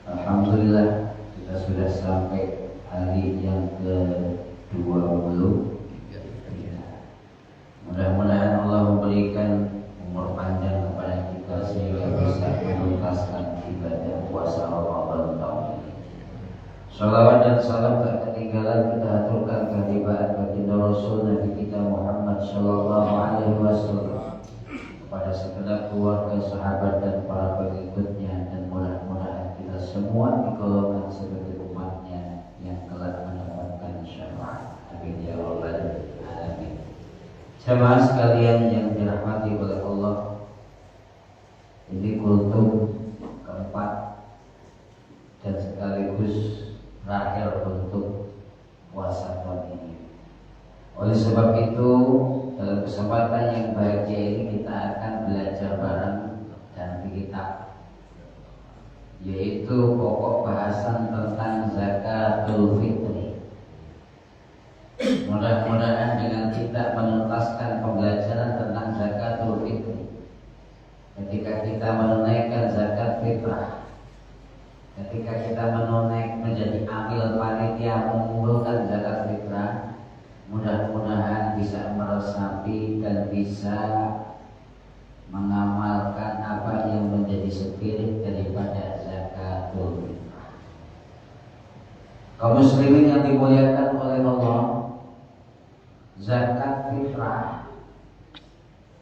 Alhamdulillah kita sudah sampai hari yang ke-20. Mudah-mudahan Allah memberikan umur panjang kepada kita sehingga bisa menuntaskan ibadah puasa Ramadan tahun ini. Shalawat dan salam tak ketinggalan kita aturkan kehadiran baginda Rasul Nabi kita Muhammad Sallallahu Alaihi Wasallam, kepada segenap keluarga, sahabat dan para pengikutnya, dan mudah-mudahan kita semua digolongkan sebagai umatnya yang kelak mendapatkan syafaat. Amin ya rabbal alamin. Jemaah sekalian yang dirahmati oleh Allah, ini kultum keempat dan sekaligus terakhir untuk puasa tahun ini. Oleh sebab itu, dalam kesempatan yang bahagia ini kita akan belajar bareng dan kitab, yaitu pokok bahasan tentang zakatul fitri. Mudah-mudahan dengan kita menuntaskan pembelajaran tentang zakatul fitri, ketika kita menunaikan zakat fitrah, ketika kita menjadi amil panitia mengumpulkan zakat fitrah, mudah-mudahan bisa meresapi dan bisa mengamalkan apa yang menjadi spirit daripada zakatul fitrah. Kaum muslimin yang dimuliakan oleh Allah, zakat fitrah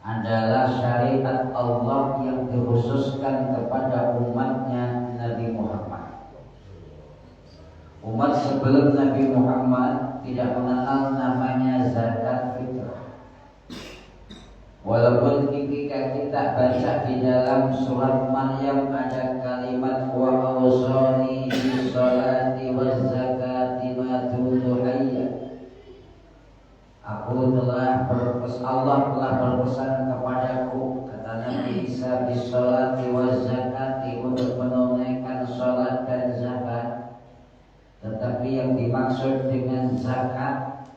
adalah syariat Allah yang dikhususkan kepada umatnya Nabi Muhammad. Umat sebelum Nabi Muhammad tidak mengenal namanya zakat fitrah. Walaupun ketika kita baca di dalam surat Maryam ada kalimat wa awsani bis salati waz zakati ma dumtu hayya. Allah telah berpesan kepadaku, kata Nabi Isa, bis salati waz zakati, untuk menunaikan salat dan zakat. Tetapi yang dimaksud dengan zakat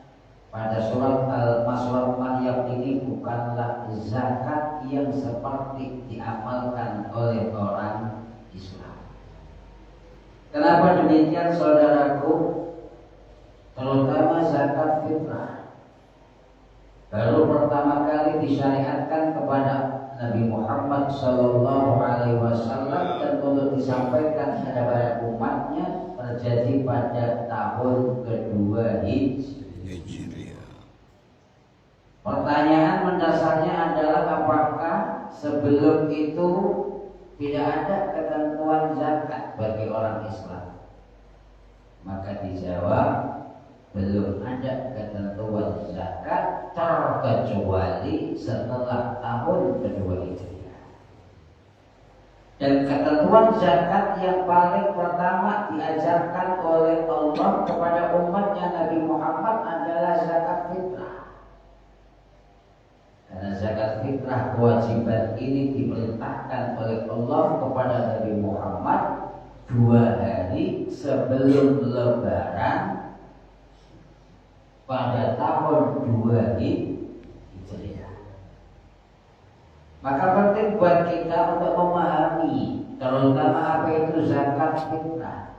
pada surat Maryam ini bukanlah zakat yang seperti diamalkan oleh orang Islam. Kenapa demikian, saudaraku? Terutama zakat fitrah baru pertama kali disyariatkan kepada Nabi Muhammad Sallallahu Alaihi Wasallam dan untuk disampaikan kepada umatnya terjadi pada tahun kedua Hijriah. Pertanyaan mendasarnya adalah apakah sebelum itu tidak ada ketentuan zakat bagi orang Islam? Maka dijawab, belum ada ketentuan zakat terkecuali setelah tahun kedua Hijriah. Dan ketentuan zakat yang paling pertama diajarkan oleh Allah kepada umatnya Nabi Muhammad adalah zakat fitrah. Karena zakat fitrah kewajiban ini diperintahkan oleh Allah kepada Nabi Muhammad 2 hari sebelum Lebaran pada tahun 2 Hijriah. Maka penting buat kita untuk memahami terutama apa itu zakat fitrah.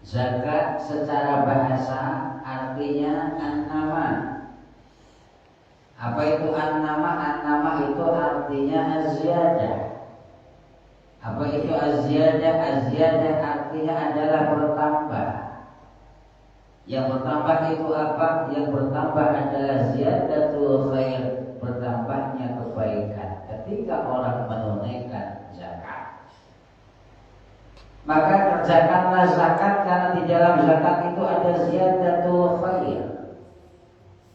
Zakat secara bahasa artinya an-nama. Apa itu an-nama? An-nama itu artinya az-ziyadah. Apa itu az-ziyadah? Az-ziyadah artinya adalah bertambah. Yang bertambah itu apa? Yang bertambah adalah ziyadatul khair, bertambahnya kebaikan ketika orang menunaikan zakat. Maka kerjakanlah zakat, karena di dalam zakat itu ada ziyadatul khair,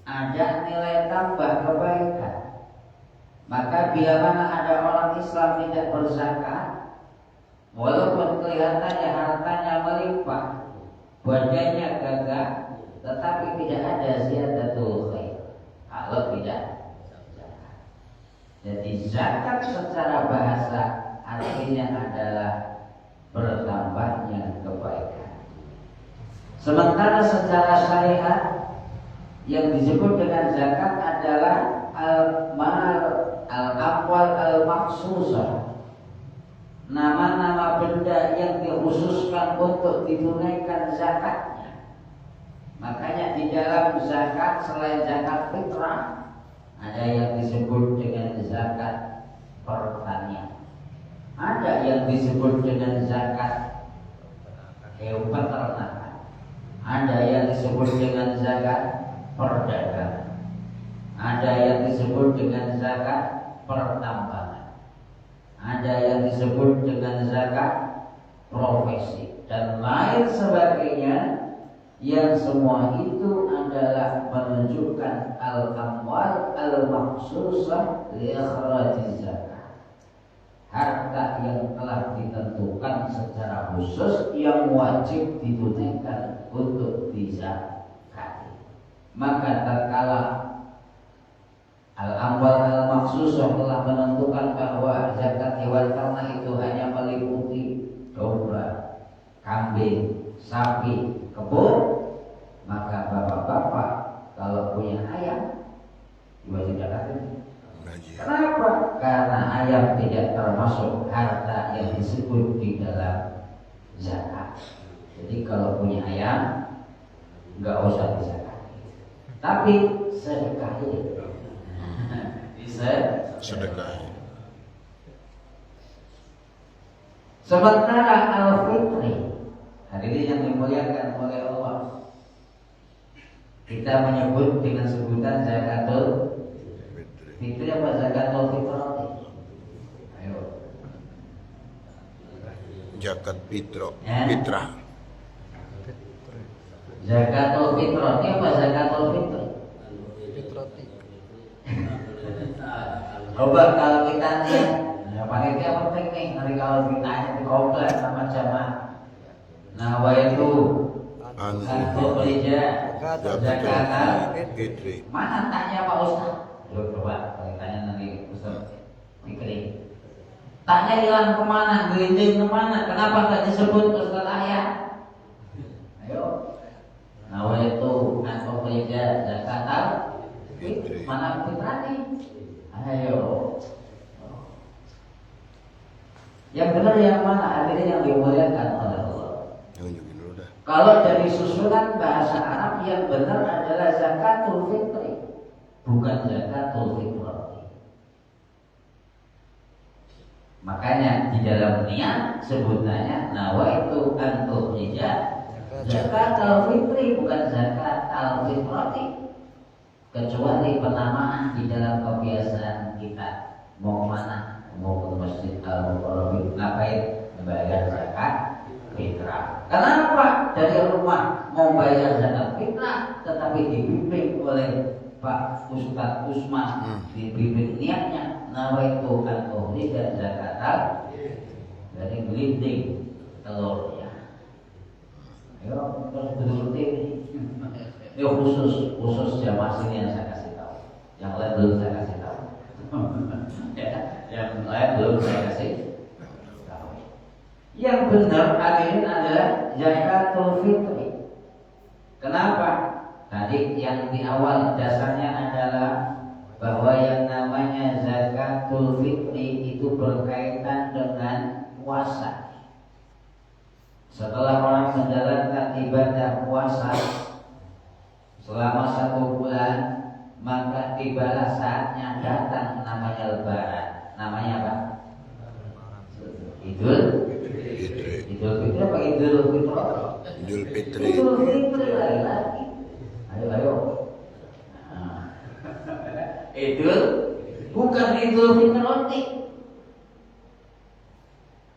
ada nilai tambah kebaikan. Maka bila mana ada orang Islam tidak berzakat, walaupun kelihatannya hartanya melimpah, badannya gagah, tetapi tidak ada ziyadatul khair kalau tidak zakat. Jadi zakat secara bahasa artinya adalah bertambahnya kebaikan. Sementara secara syariat yang disebut dengan zakat adalah al-mal, al-amwal al-maksusah, nama-nama benda yang dikhususkan kekhususan untuk ditunaikan zakatnya. Makanya di dalam zakat selain zakat fitrah ada yang disebut dengan zakat pertanian, ada yang disebut dengan zakat hewan peternakan, ada yang disebut dengan zakat perdagangan, ada yang disebut dengan zakat pertambangan, ada yang disebut dengan zakat profesi dan lain sebagainya, yang semua itu adalah menunjukkan al-amwal al-makhsusah li ikhrajiz zakat, harta yang telah ditentukan secara khusus yang wajib ditunaikan untuk dizakati. Maka tatkala al-amwal al-makhsusah telah menentukan bahwa zakat hewan ternak itu hanya meliputi domba, kambing, sapi, kebun, maka bapak-bapak kalau punya ayam wajib zakatin. Kenapa? Karena ayam tidak termasuk harta yang disebut di dalam zakat. Jadi kalau punya ayam nggak usah dizakati, tapi sedekahin. Bisa sedekah. Sementara al-fitri, hadirin yang dimuliakan oleh Allah, kita menyebut dengan sebutan zakatul fitri apa zakatul fitrah? Ayo. Zakat fitrah. Zakatul fitrah apa zakatul fitri? Coba kalau kita lihat, panitia penting nih, nanti kalau ditanya di komplek sama jamaah, nah itu untuk gereja zakat fitri. mana tanya Pak Ustaz? Coba kalau ditanya nanti Ustaz Fikri, tanya hilang kemana, gelinding kemana, kenapa nggak disebut Ustaz Ayah? Ayo, nah itu untuk gereja zakat fitri, mana fitrani? Ayo, yang benar yang mana? Hadirin yang dimuliakan oleh Allah. Kalau dari susunan bahasa Arab yang benar adalah zakatul fitri, bukan zakatul fitrah. Makanya di dalam niat sebutannya nawaitu an ukhrija zakatul fitri, bukan zakat al fitrati. Kecuali penamaan di dalam kebiasaan kita, mau kemana, mau ke masjid al-mukarrabin, ngapain? Membayar zakat fitrah. Kenapa dari rumah mau bayar zakat fitrah, tetapi dibimbing oleh Pak Ustadz Usman, dibimbing niatnya nawaitu an ukhrija zakatal, dari gelinding telurnya. Ayo terus betul-betul ini khusus jamaah sini yang saya kasih tahu, yang lain belum saya kasih tahu. Yang lain belum saya kasih tahu. Yang benar hadirin adalah zakatul fitri. Kenapa? Tadi yang di awal dasarnya adalah bahwa yang namanya zakatul fitri itu berkaitan dengan puasa. Setelah orang menjalankan ibadah puasa selama 1 bulan, maka tibalah saatnya datang namanya lebaran. Namanya apa? Idul Fitri apa Idul Fitrah? Idul Fitri. Idul Fitri lagi. Ayo. Nah. Idul bukan Idul Fitri.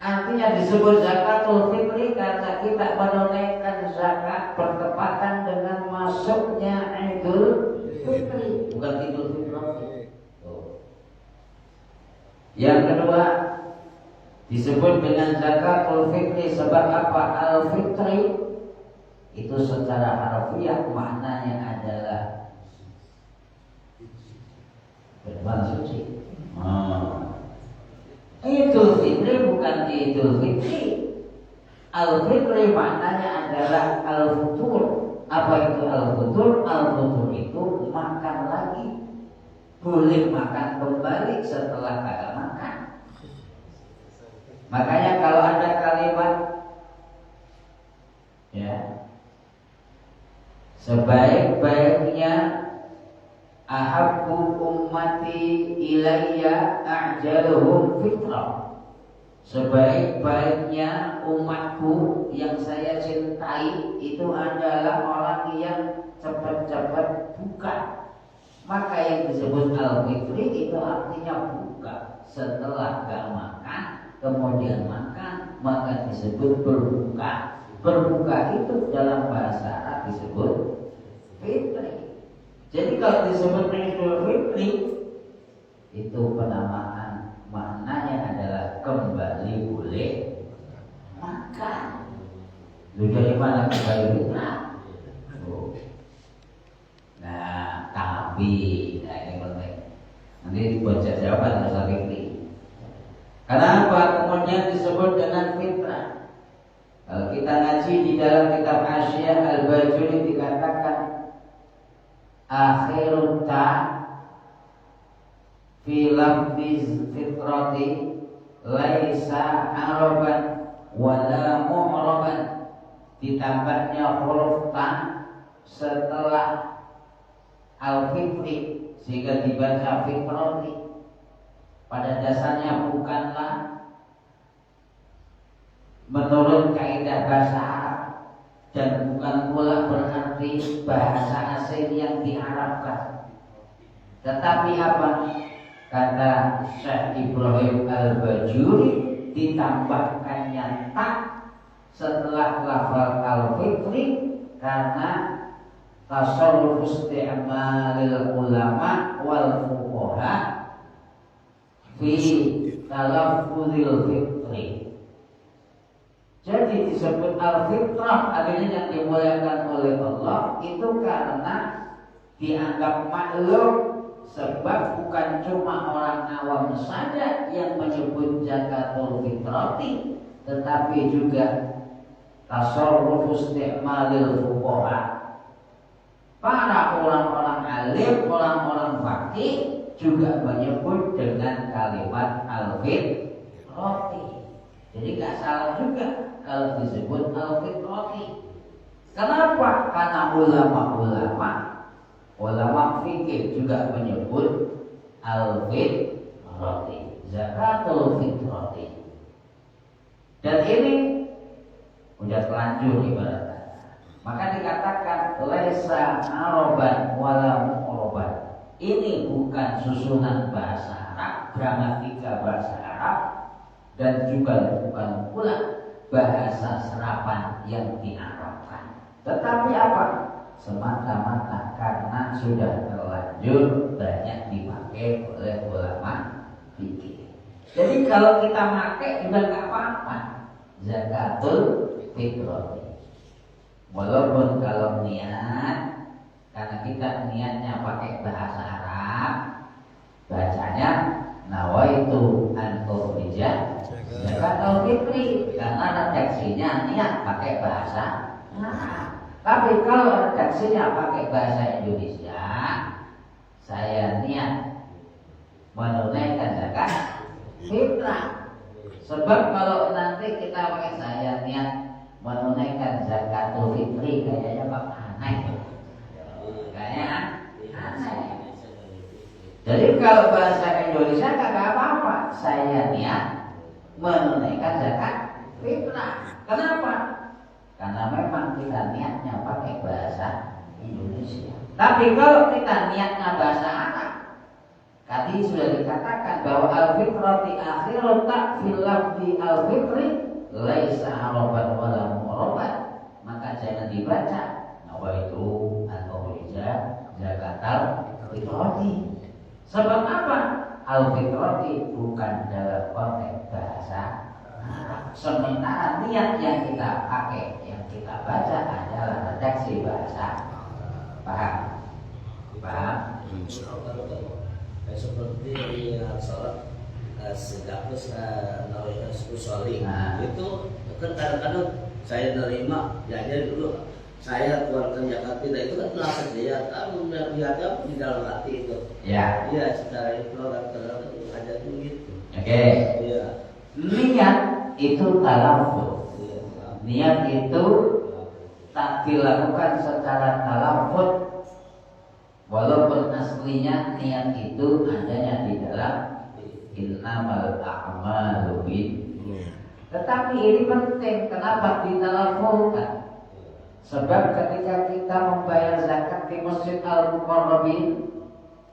Artinya disebut zakatul fitri karena kita menunaikan zakat bertepatan dengan masuknya Idul Fitri, bukan Idul Fitri. Yang kedua disebut dengan zakatul fitri sebab apa? Al-fitri itu secara harfiah maknanya adalah berbuat suci. Idul Fitri bukan Idul Fitri. Al-Fitri maknanya adalah al-futur. Apa itu al-futur? Al-futur itu makan lagi, boleh makan kembali setelah kagak makan. Makanya kalau ada kalimat sebaik-baiknya ahabbu ummati ilayya a'jaluhum fitrah. Sebaik-baiknya umatku yang saya cintai itu adalah orang yang cepat-cepat buka. Maka yang disebut al-fitri itu artinya buka. Setelah gak makan kemudian makan, maka disebut berbuka. Berbuka itu dalam bahasa Arab disebut fitri. Jadi kalau disebut Idul Fitri itu penamaan maknanya adalah kembali boleh makan. Lu dari mana kembali fitnah? Nah, tapi ini penting. Nanti dibaca jawaban masalah fitri. Kenapa kemudian disebut dengan fitrah? Kalau kita ngaji di dalam kitab Asy-Syaikh Al-Bajuri dikatakan akhirut ta fi lafziz fitrati laisa araban wala mu'raban. Ditambahnya huruf ta setelah al-fitri sehingga dibaca fitrati. Pada dasarnya bukanlah menurut kaidah bahasa Arab dan bukan pula berarti bahasa asing yang diharapkan. Tetapi apa? Kata Syekh Ibrahim Al-Bajuri ditambahkannya tak setelah lafal al-fitri karena tasarruf isti'malil ulama wal fuqaha fi talaffuzil fitri. Jadi disebut al-fitrah artinya yang dimuliakan oleh Allah itu karena dianggap maklum, sebab bukan cuma orang awam saja yang menyebut zakatul fitrati, tetapi juga tasarruf isti'malil fuqaha. Para orang-orang alim, orang-orang faqih juga menyebut dengan kalimat al-fitrati. Jadi gak salah juga kalau disebut al-fitrati. Kenapa? Karena ulama fikih juga menyebut al-fitrati, zakatul fitrati. Dan ini udah terlanjur ibaratnya. Maka dikatakan laisa araban wala mu'raban. Ini bukan susunan bahasa Arab, gramatika bahasa Arab, dan juga bukan pula bahasa serapan yang diarabkan. Tetapi apa? Semata-mata karena sudah terlanjur banyak dipakai oleh ulama fikih. Jadi kalau kita pakai juga nggak apa-apa. Zakatul fitrah. Walaupun kalau niat, karena kita niatnya pakai bahasa Arab, bacanya nawaitu an ukhrija zakatul fitri, karena redaksinya niat pakai bahasa Arab. Tapi kalau redaksinya pakai bahasa Indonesia, saya niat menunaikan zakat fitrah. Sebab kalau nanti kita pakai saya niat menunaikan zakatul fitri, kayaknya kok aneh. Kayaknya aneh. Jadi kalau bahasa Indonesia kagak apa-apa, saya niat menunaikan zakat fitrah. Kenapa? Karena memang kita niatnya pakai bahasa Indonesia. Tapi kalau kita niatnya bahasa Arab, tadi sudah dikatakan bahwa al-fitrati akhirun tak fil lafzi al-fitri laisa araban wala mu'raban, maka jangan dibaca nawaitu al-ukhrija zakatal fitrati. Sebab apa? Al-fitrati bukan dalam konteks bahasa Arab. Sementara niat yang kita pakai, yang kita baca adalah redaksi bahasa. Paham? Paham? Seperti di sholat sedapus nawaitu usolli, itu kan kadang-kadang saya nerima jadi dulu saya keluarkan zakat fitrah itu kan langsung dia tahu niatnya di dalam hati itu. Ya. Iya, secara itu kadang-kadang ada tuh gitu. Oke. Iya. Niat itu talaffuz. Iya. Niat itu tak dilakukan secara talafut, walaupun aslinya niat itu adanya di dalam innamal a'malu binniyat. Tetapi ini penting, kenapa ditalafutkan? Sebab ketika kita membayar zakat di Masjid Al-Mukarramin,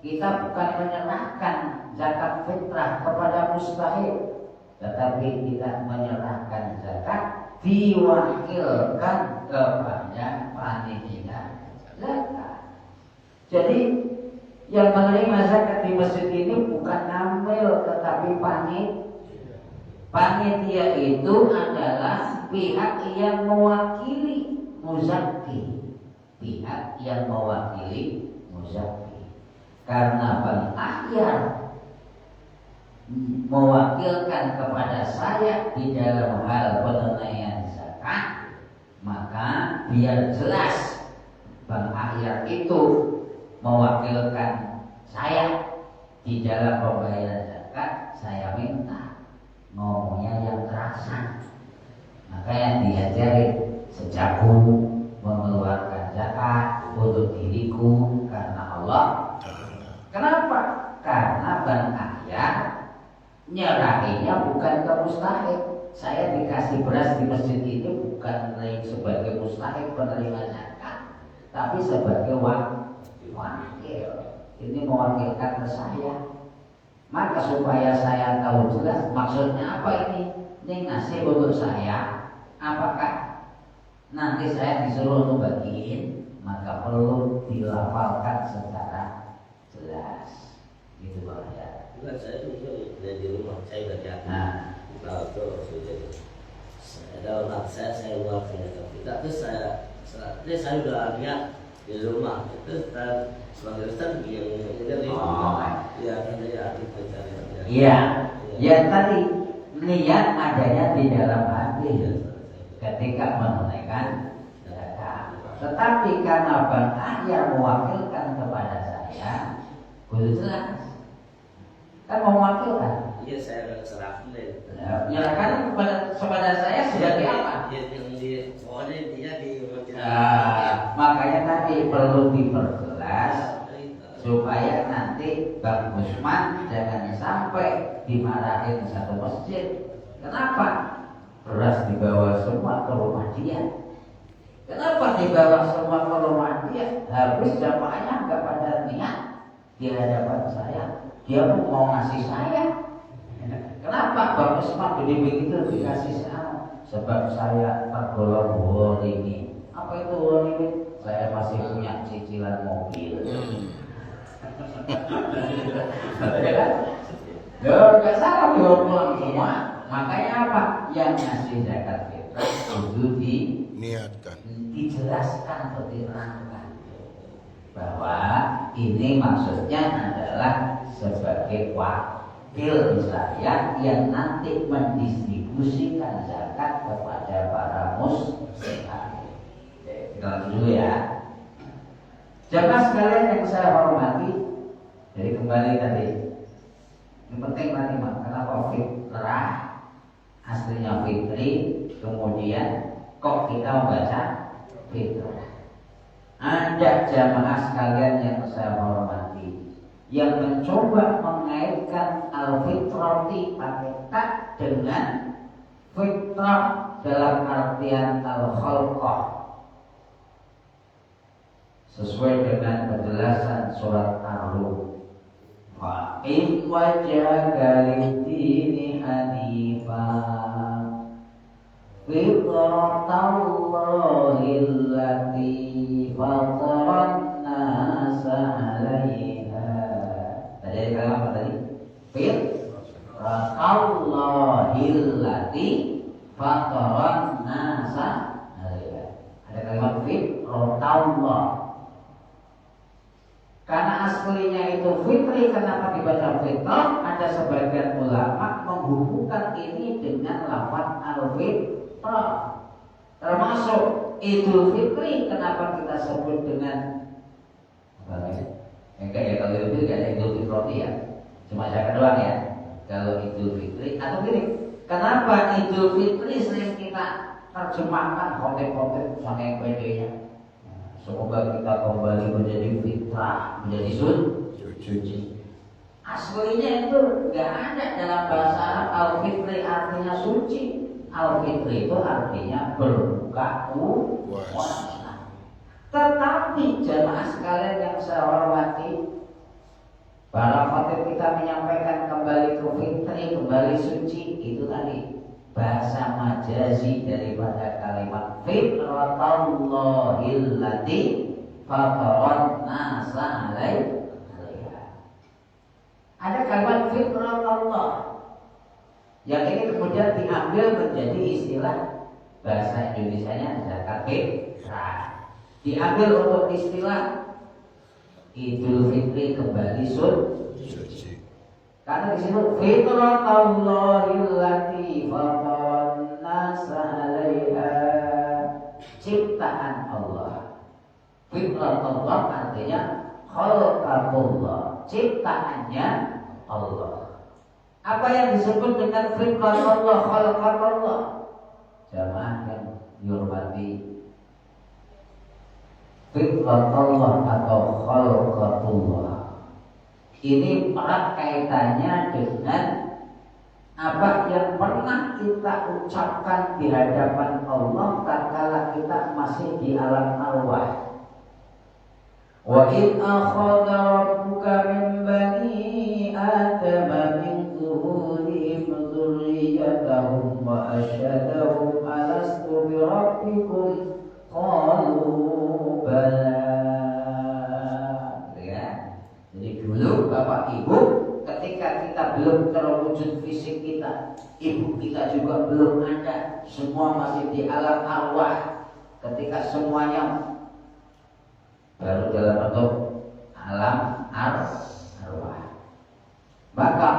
kita bukan menyerahkan zakat fitrah kepada mustahil, tetapi kita menyerahkan zakat diwakilkan kepada panitia zakat. Jadi yang menerima zakat di masjid ini bukan amil, tetapi panitia itu adalah pihak yang mewakili muzaki, pihak yang mewakili muzaki. Karena Bang Ahyar mewakilkan kepada saya di dalam hal penunaian zakat, maka biar jelas Bang Ahyar itu mewakilkan saya di dalam pembayaran zakat, saya minta ngomongnya yang terasa. Maka yang diajari sejak mengeluarkan zakat untuk diriku karena Allah. Kenapa? Karena Bang Ahyar nyerahinya bukan ke mustahik. Saya dikasih beras di masjid ini bukan sebagai mustahik penerima zakat, tapi sebagai wakil. Ini mewakilkan ke saya. Maka supaya saya tahu jelas maksudnya apa ini ngasih untuk saya, apakah nanti saya disuruh untuk bagiin, maka perlu dilafalkan secara jelas. Gitu Bang ya. Bukan saya itu di rumah saya kerja. Kalau itu sudah ada orang saya keluarkan kita terus saya udah lihat di rumah itu sebagai ustaz yang jadi ya ada pencarian. Iya, ya tadi niat adanya di dalam hati ketika menunaikan zakat. Tetapi karena Bang Ahyar mewakilkan kepada saya, kudu jelas. Kan mewakilkan. Iya, saya akan serahkan deh. Menyerahkan kepada saya sebagai apa? Pokoknya intinya di makanya tadi perlu diperjelas supaya nanti Bang Usman jangan sampai dimarahin satu masjid. Kenapa? Beras dibawa semua ke rumah dia. Kenapa dibawa semua ke rumah dia? Habis jamaahnya nggak pada niat di hadapan saya. Dia pun mau ngasih saya. Kenapa Bang Usman gede begitu dikasih saya? Sebab saya tergolong ini. Apa itu ini? Saya masih punya cicilan mobil. Gak salah pulang semua. Makanya apa? Yang ngasih zakat fitrah itu niatkan, dijelaskan atau diterangkan bahwa ini maksudnya adalah sebagai wakil saya yang nanti mendistribusikan zakat kepada para muslim. Kita lanjut dulu ya. Jamaah sekalian yang saya hormati, jadi kembali tadi, yang penting tadi kenapa fitrah aslinya fitri, kemudian kok kita membaca fitrah. Ada jamaah sekalian yang saya hormati yang mencoba mengaitkan al-fitrati pakai tak dengan fitrah dalam artian al-khalqah sesuai dengan penjelasan surat Ar-Rum. Wa in wajhaka lid-dini hanifan fitratallahi allati fataran nasa 'alaiha. Tadi kalimat apa tadi? Fitratallahi allati fataran nasa 'alaiha. Ada kalimat fitratallah. Karena aslinya itu fitri, kenapa dibaca fitrah? Ada sebagian ulama menghubungkan ini dengan lafaz al-fitrah. Termasuk Idul Fitri, kenapa kita sebut dengan apa ya? Enggak ya, kalau Idul Fitri ada Idul Fitri ya. Cuma saya doang ya. Kalau Idul Fitri atau gini, kenapa Idul Fitri sering kita terjemahkan khotib-khotib saking pedenya. Semoga kita kembali menjadi fitrah, menjadi suci. Aslinya itu nggak ada dalam bahasa Arab al-fitri artinya suci. Al-fitri itu artinya berbuka puasa. Tetapi jemaah sekalian yang saya hormati, para khotib kita menyampaikan kembali ke fitri, kembali suci, itu tadi bahasa majazi daripada kalimat fitratallahi allati fataran nasa alaiha. Ada kalimat fitratallah yang ini kemudian diambil menjadi istilah bahasa Indonesianya zakat fitrah. Diambil untuk istilah Idul Fitri kembali suci. Karena di situ fitratallahi allati fataran nasa 'alaiha, ciptaan Allah. Fitratullah artinya khalqatullah, ciptaannya Allah. Apa yang disebut dengan fitratullah, khalqatullah? Jamaah yang dihormati, fitratullah atau khalqatullah ini erat kaitannya dengan apa yang pernah kita ucapkan di hadapan Allah tatkala kita masih di alam arwah. Wa in akhadha rabbuka min bani adama min zuhurihim dzurriyyatahum wa asyhadahum alastu bi rabbikum qalu bala. Jadi dulu Bapak Ibu ketika kita belum terwujud fisik kita, ibu kita juga belum ada, semua masih di alam arwah. Ketika semuanya baru dalam bentuk alam arwah, maka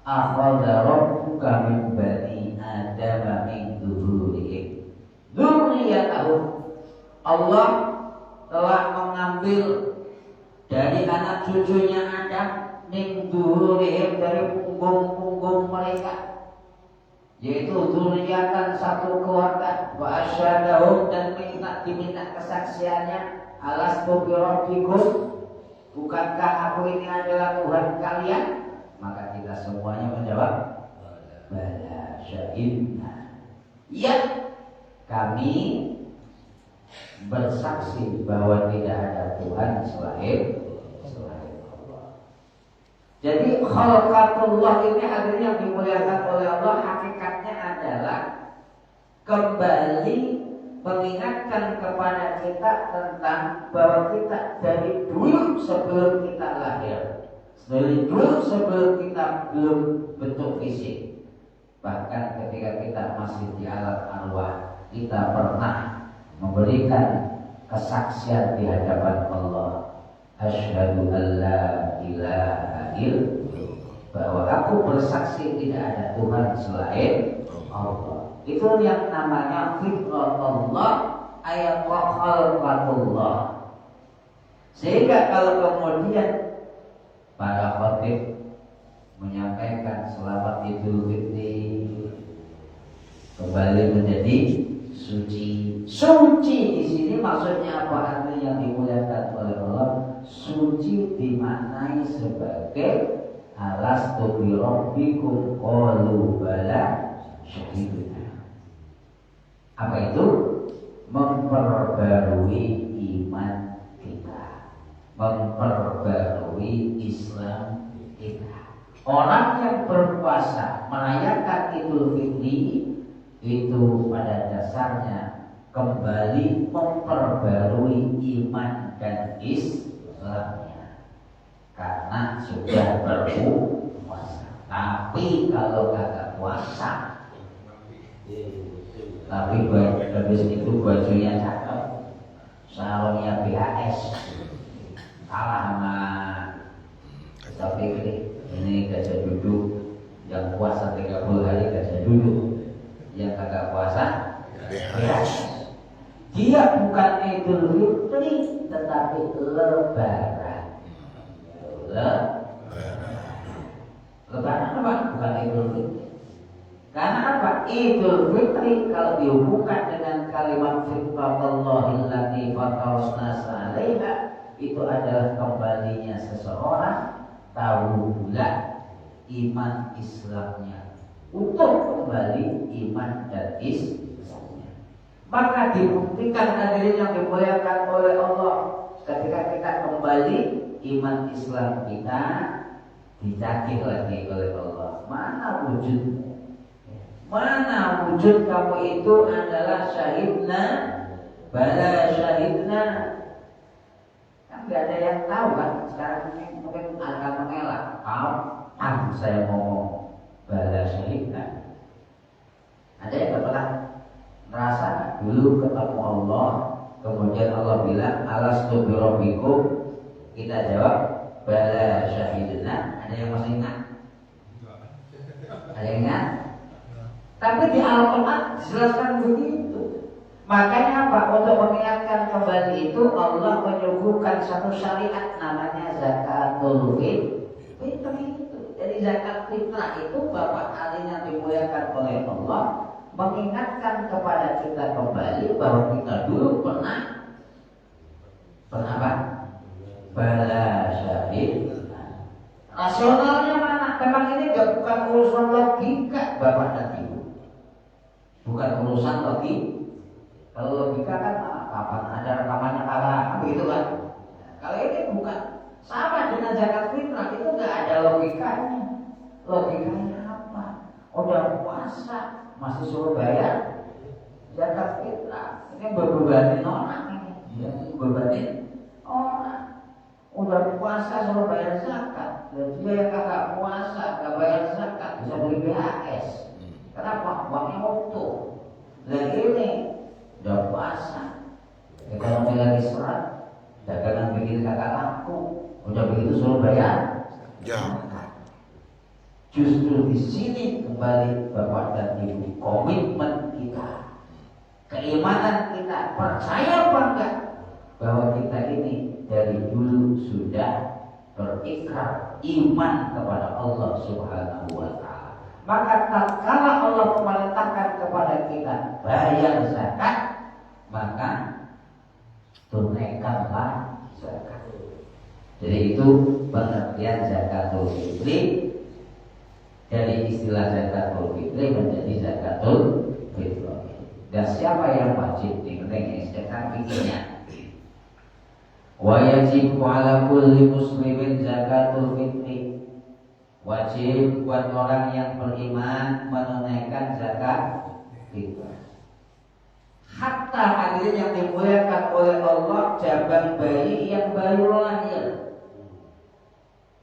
akhadha rabbuka min bani adama min zuhurihim dzurriyyatahum, Allah telah mengambil dari anak cucunya Adam min zuhurihim, dari punggung-punggung mereka, yaitu dzurriatan satu keluarga, wa asyhadahum, dan diminta kesaksiannya, alastu bi rabbikum, bukankah aku ini adalah Tuhan kalian? Maka kita semuanya menjawab bala syahidna, ya kami bersaksi bahwa tidak ada Tuhan selain Allah. Jadi khalqatullah ini artinya yang dimuliakan oleh Allah, hakikatnya adalah kembali mengingatkan kepada kita tentang bahwa kita dari dulu sebelum kita lahir, dari dulu sebelum kita belum bentuk fisik, bahkan ketika kita masih di alam arwah, kita pernah memberikan kesaksian di hadapan Allah, asyhadu alla ilaha illallah, bahwa aku bersaksi tidak ada Tuhan selain Allah. Itu yang namanya fitratullah, ayat khalqatullah. Sehingga kalau kemudian para khatib menyampaikan selamat Idul Fitri, kembali menjadi suci. Suci di sini maksudnya apa? Artinya yang dimuliakan oleh Allah. Suci dimaknai sebagai alastu bi rabbikum qalu bala syahidna. Apa itu? Memperbarui iman kita, memperbarui Islam kita. Orang yang berpuasa merayakan Idul Fitri itu pada dasarnya kembali memperbarui iman dan Islamnya karena sudah berpuasa. Tapi kalau kagak puasa, tapi habis itu bajunya cakep, sarungnya BHS, kalah sama tapi ini gajah duduk, yang puasa 30 hari gajah duduk, yang kagak puasa BHS. Dia bukan Idul Fitri tetapi Lebaran. Lebaran apa? Bukan Idul Fitri. Karena apa? Idul Fitri kalau dihubungkan dengan kalimat fitratallahi allati fataras nasa 'alaiha, itu adalah kembalinya seseorang tahu bulan iman Islamnya, untuk kembali iman dan Islamnya. Maka dibuktikan hadirin yang dimuliakan oleh Allah, ketika kita kembali iman Islam kita dicagih lagi oleh Allah. Mana wujudmu? Mana wujud kamu itu adalah syahidna, bala syahidna. Kan gak ada yang tahu kan. Sekarang ini mungkin akan mengelak. Kapan saya ngomong bala syahidna? Ada yang pernah merasa dulu ketemu Allah, kemudian Allah bilang alastu birabbikum, kita jawab bala syahidna. Ada yang masih ingat? Ada yang ingat? Tapi di Al-Quran dijelaskan begitu. Makanya apa? Untuk mengingatkan kembali itu Allah menyuguhkan satu syariat namanya zakatul fitri itu. Jadi zakat fitrah itu Bapak Ali yang dimuliakan oleh Allah mengingatkan kepada kita kembali bahwa kita dulu pernah apa? Bala syahid. Rasionalnya mana? Memang ini bukan urusan logika Bapak dan Ibu. Bukan urusan logika. Kalau logika kan kapan ada rekamannya kalah, begitu kan? Kalau ini bukan, sama dengan zakat fitrah itu nggak ada logikanya. Logikanya apa? Udah puasa masih suruh bayar zakat fitrah. Ini bebanin orang ini, bebanin orang. Udah puasa suruh bayar zakat, dan dia yang kagak puasa nggak bayar zakat bisa beli BHS. Kenapa? Uangnya utuh. Dan ini udah puasa, ekonomi lagi serat, dagangan bikin kakak laku, udah begitu suruh bayar. Justru di sini kembali Bapak dan Ibu, komitmen kita, keimanan kita, percaya apa enggak bahwa kita ini dari dulu sudah berikrar iman kepada Allah Subhanahu wa Ta'ala. Maka tatkala Allah memerintahkan kepada kita bayar zakat, maka tunaikanlah zakat. Jadi itu pengertian zakatul fitri. Dari istilah zakatul fitri menjadi zakatul fitri. Dan siapa yang wajib diberikan zakat fitrinya? Wa yajibu ala kulli muslimin zakatul fitri. Wajib buat orang yang beriman menunaikan zakat fitrah. Hatta hadirin yang dimuliakan oleh Allah, jaban bayi yang baru lahir.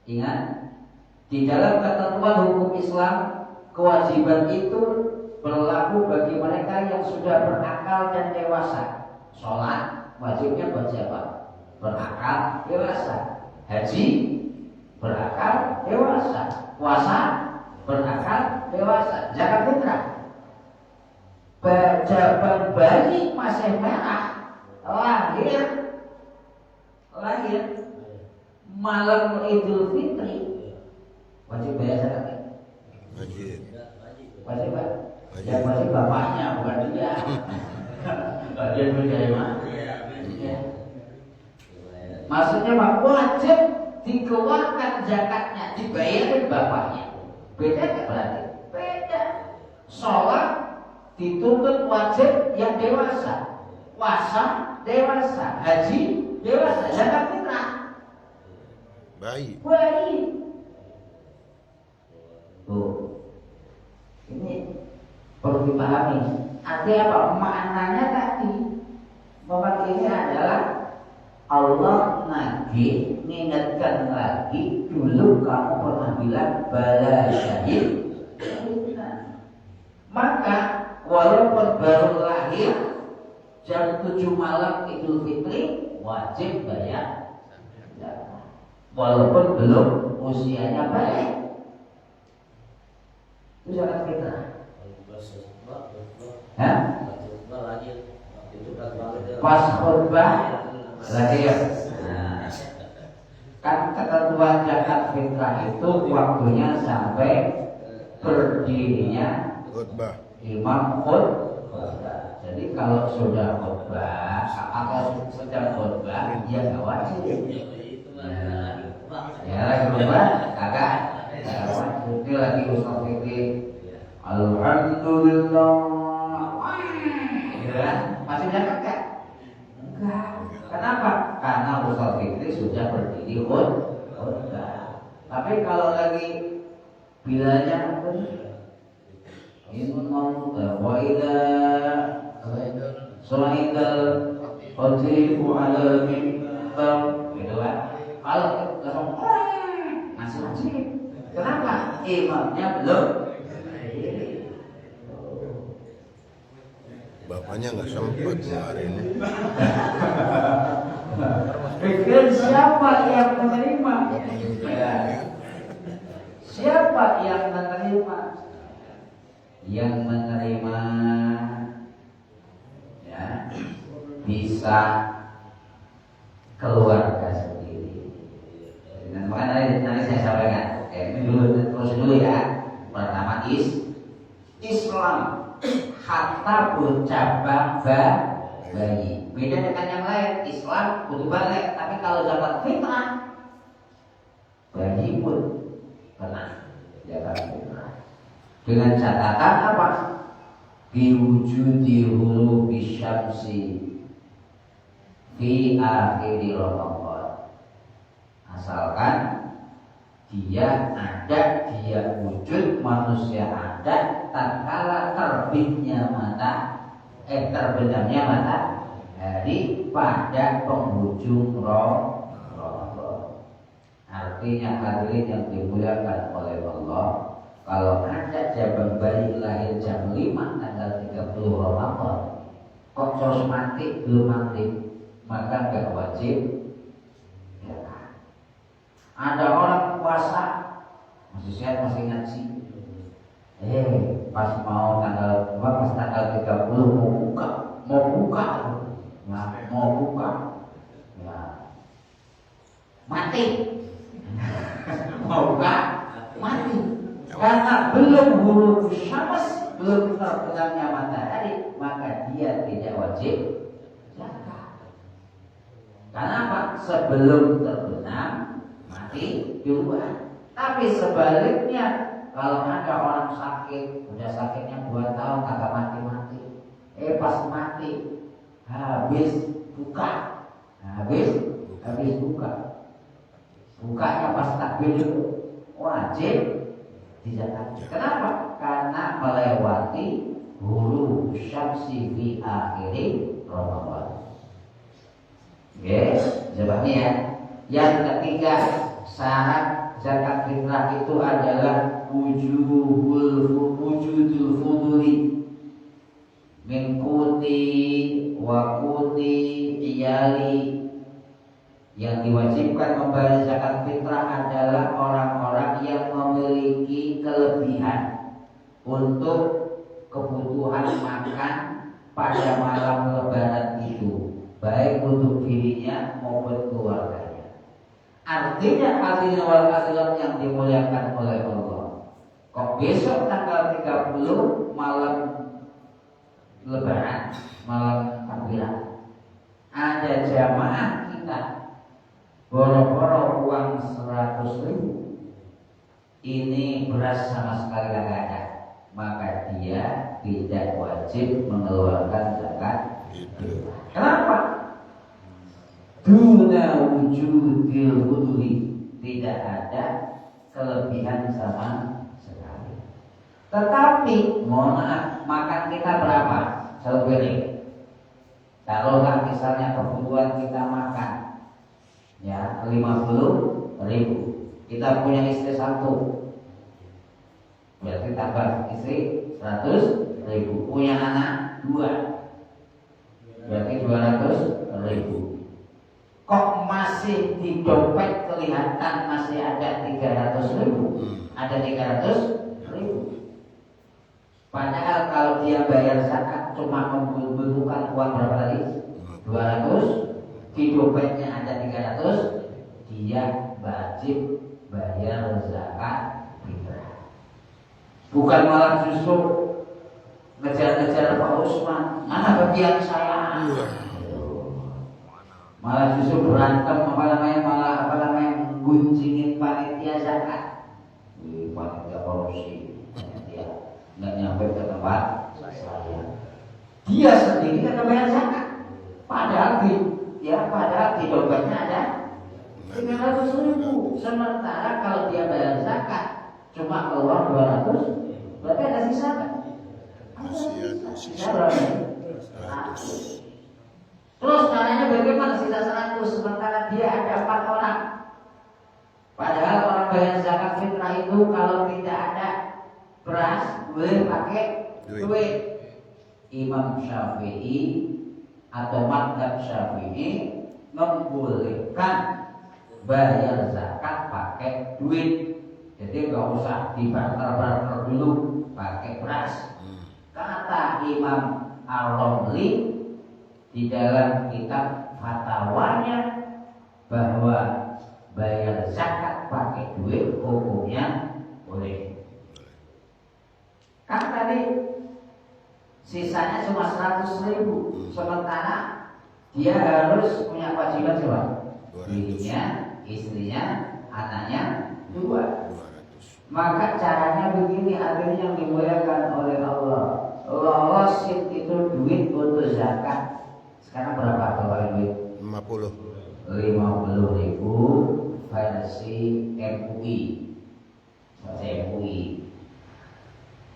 Ingat, di dalam ketentuan hukum Islam, kewajiban itu berlaku bagi mereka yang sudah berakal dan dewasa. Sholat wajibnya buat siapa? Berakal dewasa. Haji berakal dewasa. Puasa berakal dewasa. Zakat fitrah. Jaban bayi masih merah, lahir malam Idul Fitri, wajib bayar zakat. Wajib Pak. Yang wajib bapaknya, bukan dia. Dia dari mana? Maksudnya Pak, wajib dikeluarkan zakatnya, dibayarin bapaknya. Beda nggak berarti? Beda. Sholat dituntut wajib yang dewasa, puasa dewasa, haji dewasa, zakat fitrah bayi. Tuh, ini perlu dipahami. Artinya apa? Maknanya tadi bahwa ini adalah Allah lagi mengingatkan lagi, dulu kamu pernah bilang bala syahid. Maka walaupun baru lahir jam 7 malam Idul Fitri, wajib bayar zakat. Walaupun belum usianya balik. Itu zakat fitrah. Pas khutbah lagi ya. Nah, kan ketentuan zakat fitrah itu waktunya sampai berdirinya khutbah. Imam khutbah. Jadi kalau sudah khutbah atau sedang khutbah, dia nggak wajib. Ya lagi khutbah, kagak wajib. Dia lagi usul fikih. Alhamdulillah. Gitu kan? Masih jaga kan? Enggak. Kenapa? Karena usul fikih sudah berdiri khutbah. Tapi kalau lagi bilanya wa idza sa'idal khatibu 'ala mimbar gitu kan. Kalau langsung masih wajib. Kenapa? Imamnya belum. Bapaknya nggak sempat hari ini. Pikir siapa yang menerima? Ya. Siapa yang menerima? Yang menerima ya bisa keluarga sendiri. Dan makanya nanti saya sampaikan. Ini dulu terus dulu ya. Pertama Islam hatta bercabang bayi. Beda dengan yang lain. Islam butuh balik, tapi kalau zakat fitrah bayi pun kena zakat fitrah. Dengan catatan apa? Biwujudi hurubi syamsi fi akhir Ramadan. Asalkan dia ada, dia wujud, manusia ada tatkala terbitnya terbenamnya matahari pada penghujung Ramadan. Artinya hadirin yang dimuliakan oleh Allah, kalau ada jabang bayi lahir jam 5 tanggal 30 Ramadan kok terus mati belum mati, maka gak wajib. Ada orang puasa masih sehat, masih ngaji. Pas mau tanggal 30 mau buka, ya mati. Mau buka, mati. Karena belum huruf syams, belum terbenamnya matahari, maka dia tidak wajib zakat. Kenapa? Sebelum terbenam mati duluan. Tapi sebaliknya, kalau ada orang sakit, udah sakitnya 2 tahun kagak mati-mati, pas mati habis buka, bukanya pas takbir itu wajib dizakat. Kenapa? Karena melewati huruf syamsi fi akhiri Ramadan. Oke, jawabnya ya. Yang ketiga, syarat zakat fitrah itu adalah wujudul fuduli min kuti wa kuti iyali. Yang diwajibkan membayar zakat fitrah adalah orang-orang yang memiliki kelebihan untuk kebutuhan makan pada malam lebaran itu, baik untuk dirinya maupun keluarganya. Artinya hadirin wal hadirat yang dimuliakan oleh Allah, kok besok tanggal 30 malam lebaran, malam takbiran, ada jamaah kita boro-boro uang 100.000, ini beras sama sekali gak ada, maka dia tidak wajib mengeluarkan zakat. Kenapa? Duna wujudil huduli, tidak ada kelebihan sama sekali. Tetapi mohon maaf, makan kita berapa? Selebihnya. Taruhlah misalnya kebutuhan kita makan ya 50.000. Kita punya istri 1, berarti tambah istri 100.000. Punya anak 2, berarti 200.000. Kok masih di dompet kelihatan masih ada 300.000, ada 300.000. Padahal kalau dia bayar zakat cuma membutuhkan uang berapa tadi? 200. Di dompetnya ada 300, dia wajib bayar zakat fitrah. Bukan malah justru gara-gara Pak Usman, mana bagian saya? Malah justru berantem malah gunjingin panitia zakat. Panitia korupsi, panitia nggak nyampe ke tempat saya. Dia sendiri kan bayar zakat, padahal di dompetnya ada 300.000. Sementara kalau dia bayar zakat cuma keluar 200, berarti ada sisa kan? Sisa berapa? 100. Terus caranya bagaimana sisa 100 sementara dia ada 4 orang? Padahal orang bayar zakat fitrah itu kalau tidak ada beras boleh pakai duit. Imam Syafi'i atau Madhab Syafi'i membolehkan bayar zakat pakai duit. Jadi nggak usah dibarter dulu pakai beras. Kata Imam Al-Romli di dalam kitab fatwanya bahwa bayar zakat pakai duit hukumnya boleh. Kan tadi sisanya cuma 100.000, sementara dia harus punya kewajiban coba dirinya, istrinya, anaknya 2. Maka caranya begini, hadirin yang dimuliakan oleh Allah, lolosin itu duit untuk zakat. Sekarang berapa kalau duit? 50.000 versi MUI. Versi MUI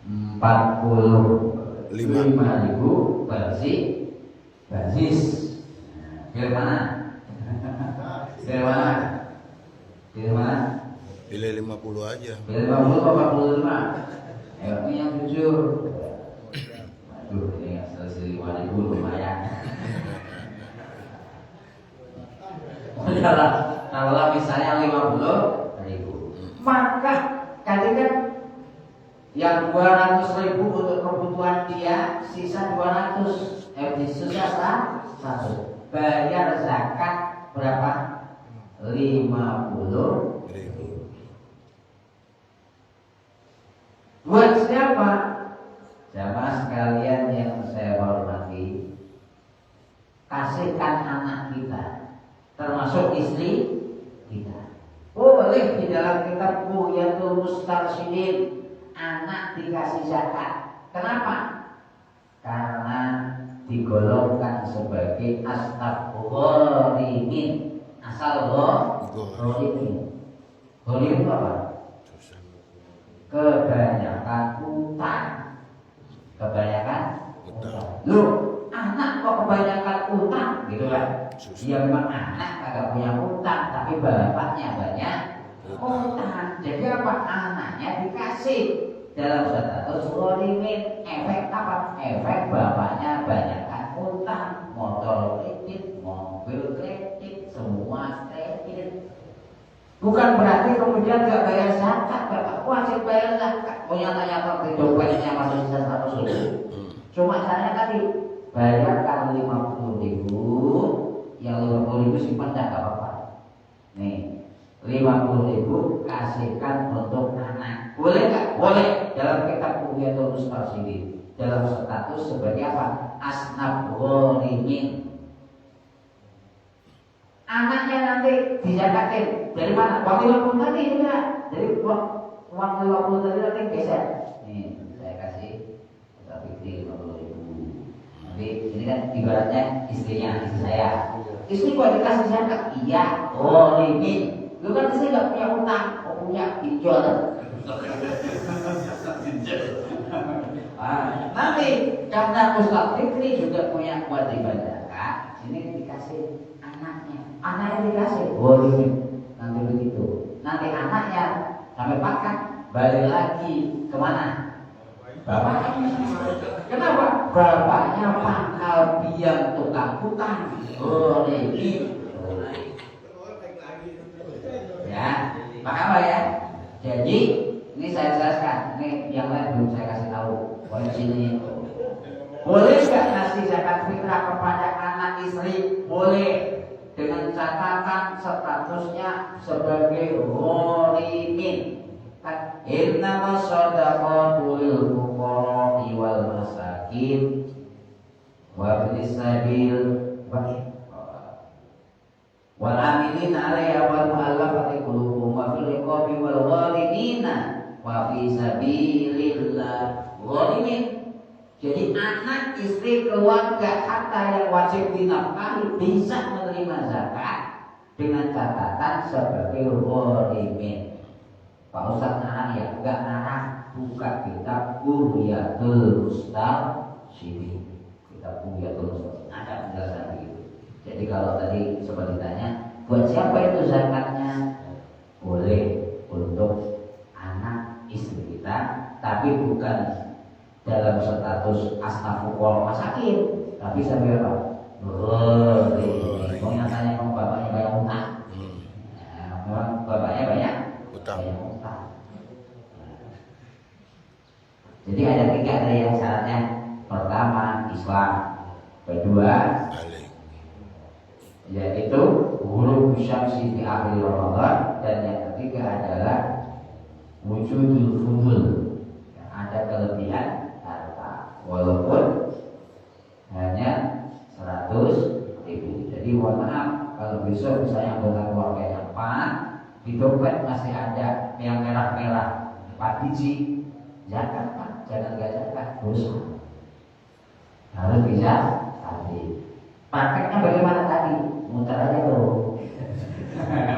45.000 versi basis. Pilih mana? Pilih mana? Pilih mana? Pilih 50 aja. Pilih 50 atau 45? Ayo, ini yang jujur. Aduh, ini selisih 5.000 lumayan. Kalau misalnya 50.000, maka kan yang 200.000 untuk kebutuhan dia, sisa 200, sisa 100. Bayar zakat berapa? 50.000. Buat siapa? Jamaah sekalian yang saya hormati, kasihkan anak kita, termasuk istri kita. Boleh di dalam kitab Bughyatul Mustarsyidin anak dikasih zakat. Kenapa? Karena digolongkan sebagai astagfirullahaladzim. Asal ghorimin. Ghorim itu apa? Kebanyakan utang. Kebanyakan utang. Loh, anak kok kebanyakan utang gitu kan? Dia memang anak kagak punya utang, tapi bapaknya banyak utang. Jadi apa? Anaknya dikasih dalam status ghorimin. Efek apa? Efek bapaknya banyakkan utang, motor kredit, mobil kredit, semua kredit. Bukan berarti kemudian gak bayar zakat, bapak wajib bayar zakat. Nyata-nyata di dompetnya masih sisa 100.000. Cuma saya tadi bayarkan 50.000, yang 50.000 simpan gak apa-apa. Nih, 50.000 kasihkan untuk anak. Boleh gak? Boleh. Dalam kitab Bughyatul Mustarsyidin, dalam status sebagai apa? Asnaf ghorimin. Anaknya nanti dijakatin dari mana? Uang 50 tadi juga. Jadi uang 50 tadi nanti geser. Nih, saya kasih kita pikir 50.000. Nanti ini kan ibaratnya istri saya. Istri kok dikasih zakat? Iya. Oh ini, lu kan istri nggak punya utang, punya pinjol. Nanti karena Ustaz Fikri juga punya kewajiban zakat, ini dikasih anaknya dikasih, boleh nanti begitu. Nanti anaknya sampai pakan balik lagi kemana? Bapaknya. Kenapa? Bapaknya pangkal biang tukang utang. Boleh ya, maka apa ya? Jadi ini saya jelaskan, ini yang lain belum saya kasih tahu. Boleh sini. Boleh nggak ngasih zakat fitrah kepada anak istri? Boleh. Dengan catatan statusnya sebagai ghorimin. Innama shadaqatu lil fuqara'i wal masakin masakin wa ibnis sabil wal amilin 'alaiha wal mu'allafati qulubuhum wa fil riqabi wal ghalimina wa fi sabilillah. Ghalimin, jadi anak, istri, keluarga, harta yang wajib dinafkahi bisa menerima zakat dengan catatan sebagai ghalimin. Pak Ustaz narang ya? Enggak narang. Buka kitab Bughyatul Mustarsyidin. Kitab Bughyatul Mustarsyidin ada penjelasan begitu. Jadi kalau tadi sempat ditanya, buat siapa itu zakatnya? Boleh untuk anak istri kita, tapi bukan dalam status astagfirullah masakin, tapi sampai apa? Mau nyatanya memang bapaknya banyak utang. Memang bapaknya banyak utang. Jadi ada 3 dari yang syaratnya. Pertama Islam, kedua yaitu ghurub syamsi di akhir Ramadan, dan yang ketiga adalah wujudul fudul, ada kelebihan harta walaupun hanya 100.000. Jadi mohon maaf kalau besok misalnya anggota keluarganya 4, di dompet masih ada yang merah-merah 4 biji, zakat Pak, jangan gak zakat, dosa. Harus bisa tadi. Prakteknya bagaimana tadi? Muter aja tuh.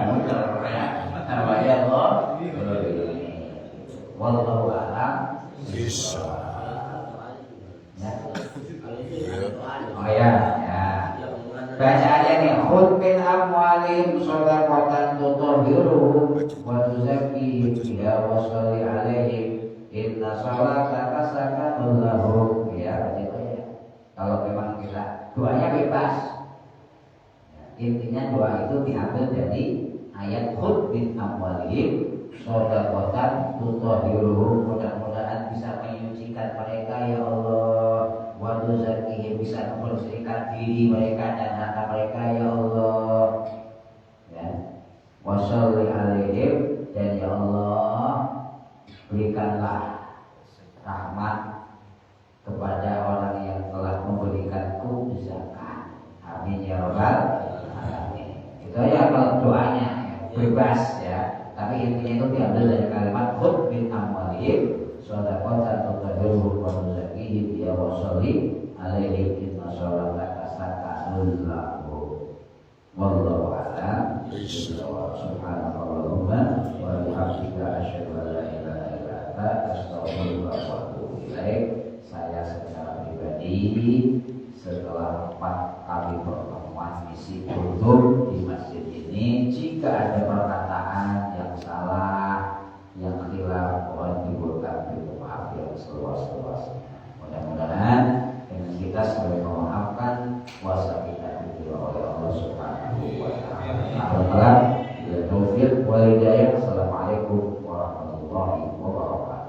Muter ya. Namanya Allah. Wallahu a'lam. Bisa. Oh ya. Baca aja nih. Khudh min amwalihim shadaqatan tutahhiruhum wa tuzakkihim biha wa sholli 'alaihim inna sholataka sakanun lahum. Ya, begitu ya. Kalau memang kita doanya bebas. Intinya doa itu diambil dari ayat khudh min amwalihim shadaqatan tutahhiruhum, mudah-mudahan bisa menyucikan mereka ya Allah, wa tuzakkihim, bisa membersihkan diri mereka dan harta mereka ya Allah, ya. Wa sholli 'alaihim, dan ya Allah berikanlah rahmat kepada orang yang telah memberikanku zakat. Amin ya rabbal alamin. Itu ya kalau doanya ya, bebas ya. Tapi intinya itu diambil dari kalimat khudh min amwalihim shadaqatan tutahhiruhum wa tuzakkihim biha wa sholli 'alaihim inna sholataka sakanun lahum. Wallahu a'lam. Subhanallahumma wa bihamdika asyhadu an la ilaha illa anta astaghfiruka wa atubu ilaik. Saya secara pribadi setelah 4 kali pertemuan misi kultum di masjid ini, jika ada perkataan yang salah, yang khilaf, mohon dibuatkan pintu maaf yang seluas-luasnya. Mudah-mudahan dengan kita saling memaafkan, puasa kita diterima oleh Allah Subhanahu wa taala. Bila taufik wal hidayah. Assalamualaikum warahmatullahi wabarakatuh.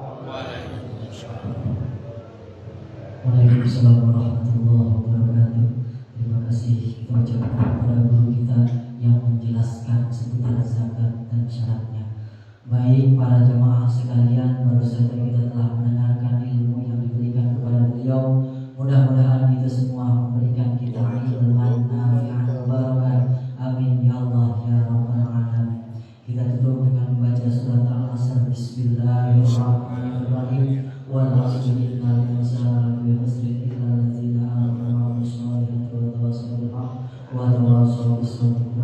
Waalaikumsalam warahmatullahi wabarakatuh. Terima kasih kita ucapkan kepada guru kita yang menjelaskan seputar zakat dan syaratnya. Baik para jemaah sekalian, baru saja kita telah mendengarkan ilmu yang diberikan kepada beliau. Mudah-mudahan itu semua memberikan kita ilman nafi'an barakah. Amin ya Allah ya rabbal alamin. Kita tutup dengan membaca surat Al-Asr. Bismillahirrahmanirrahim. Walhamdulillahi wassalamu ala rasulillah wa tawassaw bil haqq wa tawassaw bis sabr.